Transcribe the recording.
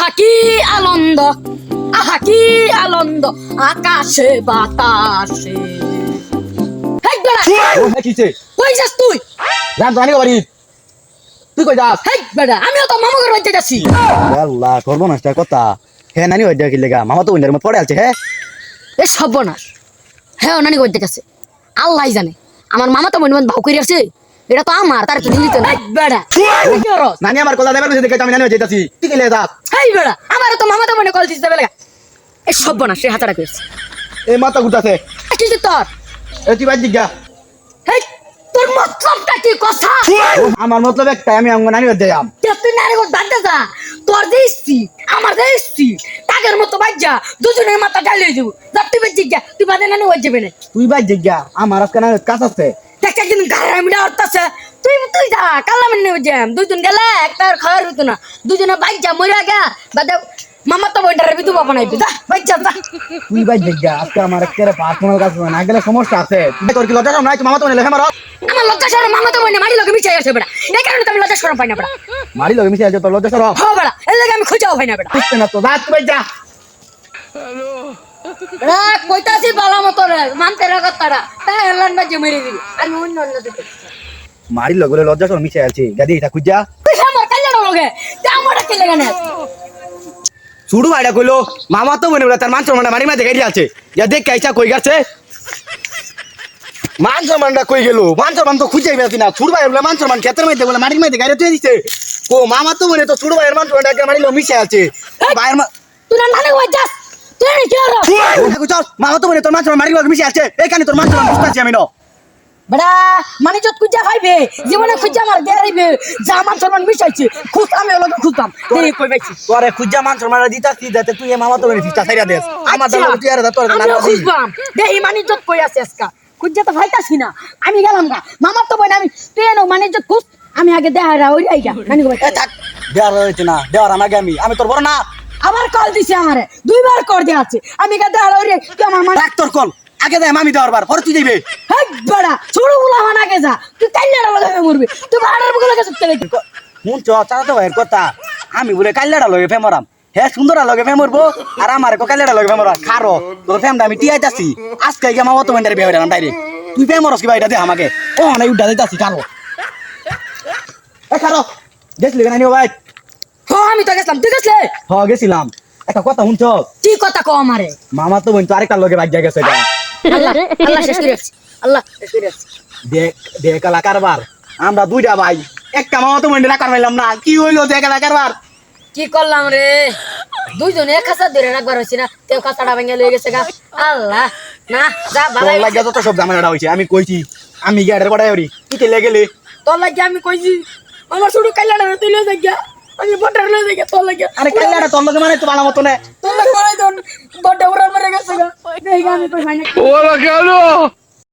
আহা কি আনন্দ, আহা কি আনন্দ আকাশে বাতাসে। হেই বেড়া, কিছে কই যাস তুই? জান জানি বাড়ি তুই কই যাস হেই বেড়া, আমিও তো মামার বাড়িতে যাচ্ছি। আল্লাহ করবো না কথা হে নানি হইয়া কি লেগা মামা তো উইন্ডার মত পড়ে আছে হে এ সর্বনাশ, হ্যাঁ নানি বাড়িতে গেছে, আল্লাহ জানে। আমার মামা তো মনে মনে ভাও করে আছে, এটা তো আমার, তার তো দিলি তো না। বেড়া নানি আমার কলা দেবার দেখে আমি নানি হয়ে যাইতাছি তুই কি লে যাস হেই বেড়া, আমার তো মামা তো মনে কল দিতে বেলা। এ সর্বনাশ, সে হাতাটা করেছে। এই মাথা গুটাছে কিছু তোর, এ তুই বাদ দিগা হেই তোর মতলবটা কি কথা? আমার মতলব একটা আমি আমার নানি হয়ে যাইম তুই নারে গোল বাদ যা, তোর যে স্ত্রী আমার যে স্ত্রী তাদের মতো বাজ্জা দুজনের মাথা ঢালিয়ে দেবো। যা তুই বাদ যা, তুই বাদে নানি হয়ে যাবে না। তুই বাদ দিগা আমার আজকে নানি কাজ আছে দেখ একদিন গাড়ি মিডা হতাছে, তুই তুই যা কালা মানে যাম। দুজন গেলে একটা খাওয়ার হতো না, দুজনে বাজ্জা মরিয়া গা বাদে মামা তো বইটারে বিধু বাবা নাই যা বাজ্জা যা। তুই বাদ দিগা আজকে আমার একটা পার্সোনাল কাজ না গেলে সমস্যা আছে তুই তোর কি লজ্জা নাই মামা তো নিলে হে মারো আমার লজ্জা সরম মামা তো বইনে মারি লগে মিছাই আসে বেড়া, এই কারণে তো আমি লজ্জা সরম পাই না বেড়া। মারি লগে মিশে আছে তোর লজ্জা সর হো বেড়া, এই লাগে আমি খুঁজাও পাই না বেড়া। বুঝতে না তো যা তুই বাদ যা বেড়া কইতাছি বালা মতো রে মানতে রে কথাটা, তাই হেলান বাজে মেরে দিবি। আমি অন্য অন্য দিতে মারি লগে লজ্জা সর মিশে আছে গাদি এটা খুঁজা তুই আমার কাল্লাটা লগে তে আমারটা কি লাগে না? ছুড়ু ভাইটা কইলো মামা তো মনে বলে তার মান সম্মানটা মারি মাঝে গাড়ি আছে যা দেখ কাইসা কই গেছে মান সম্মানটা কই গেল মান সম্মান তো খুঁজেই পেছি না ছুড়ু ভাই বলে মান সম্মান ক্ষেতের মধ্যে বলে মাটির মধ্যে গাড়ি তুই দিছে ও মামা তো মনে তো ছুড়ু ভাইয়ের মান সম্মানটা মারিলো মিশে আছে ভাইয়ের তুই না নানে কই যাস, তুই না কি হলো? মামা তো মনে তোর মান সম্মান মারিলো মিশে আছে এইখানে তোর মান সম্মান বুঝতেছি আমি না বেড়া মানে যত খুঁজা পাইবে জীবনে খুঁজা আমার দেরাইবে, যা মান সম্মান মিশাইছে খুঁজ আমি ওর লগে খুঁজতাম দেরি কই পাইছি। তোরে খুঁজা মান সম্মানটা দিতাছি যাতে তুই এই মামা তো মনে ফিটা ছাইরা দেস আমার দাম তুই আর তোর না আমিও খুঁজবাম দেহি মানে যত কই আছে আজকা খুঁজা তো পাইতাছি না। আমি গেলাম গা মামার তো বই না, আমি তুই এনো মানে যত খুঁজ আমি আগে দেহারা ওই আইগা নানি কই এ থাক দেওয়ার হইছে না দেওয়ার আমাকে আমি তোর বড় না আবার কল দিছে আমারে, দুইবার কর দিয়ে আছে আমি গা দেহারা ওই তুই আমার মানে ডাক তোর কল আগে দে মামি দেওয়ার বার পরে তুই যাইবে হেই বেড়া ছোট গুলা মান আগে যা, তুই কাইল্লাটা লগে মরবি, তুই বাড়ার বুকে লাগে চুপতে লাগি। মন চাচাতো ভাইয়ের কথা আমি বলে কাল্লাটা লগে ফেমরাম হে সুন্দরা লগে ফেমরবো আর আমার কাল্লাটা লগে ফেমরা খারো তোর ফেমটা আমি টিয়াই যাচ্ছি আজকে গিয়ে মামা তো মেন্ডার বিয়ে হইলাম ডাইরেক্ট তুই ফেমরস কি ভাইটা দে আমাকে ও নাই উঠা যাচ্ছি খারো এ খারো গেছলি কেন নিও ভাই হ্যাঁ আমি তো গেছিলাম, তুই গেছলে? হ গেছিলাম একটা কথা শুনছ কি কথা কও আমারে? মামা তো বোন তো আরেকটা লগে বাজ্যা গেছে গা। আল্লাহ আল্লাহ শেষ করে রাখছি, আল্লাহ শেষ করে রাখছি। দেখ দেখ এলা কারবার আমরা দুইটা ভাই একটা মামা তো বোন রাখার পাইলাম না কি হইলো দেখ এলা কারবার কি করলাম রে, দুইজনে এক খাঁচা ধরে রাখবার হয়েছি না, তেও খাঁচাটা ভেঙে লয়ে গেছে গা। আল্লাহ না যা ভালো তোর লাগে যত সব ঝামেলাটা হইছে আমি কইছি আমি গেটের পড়াই ওরি কি তেলে গেলে তোর লাগে আমি কইছি আমার শুধু কাইলাটা তুই লয়ে যাই গা, আমি বটার লয়ে যাই গা তোর লাগে। আরে কাল্লাটা তোর লগে মানে তো বানা মতো না তোর লাগে মারাই দন বড় উড়াল মেরে গেছে গা, দেখি আমি কই ভাই না ওরা কেন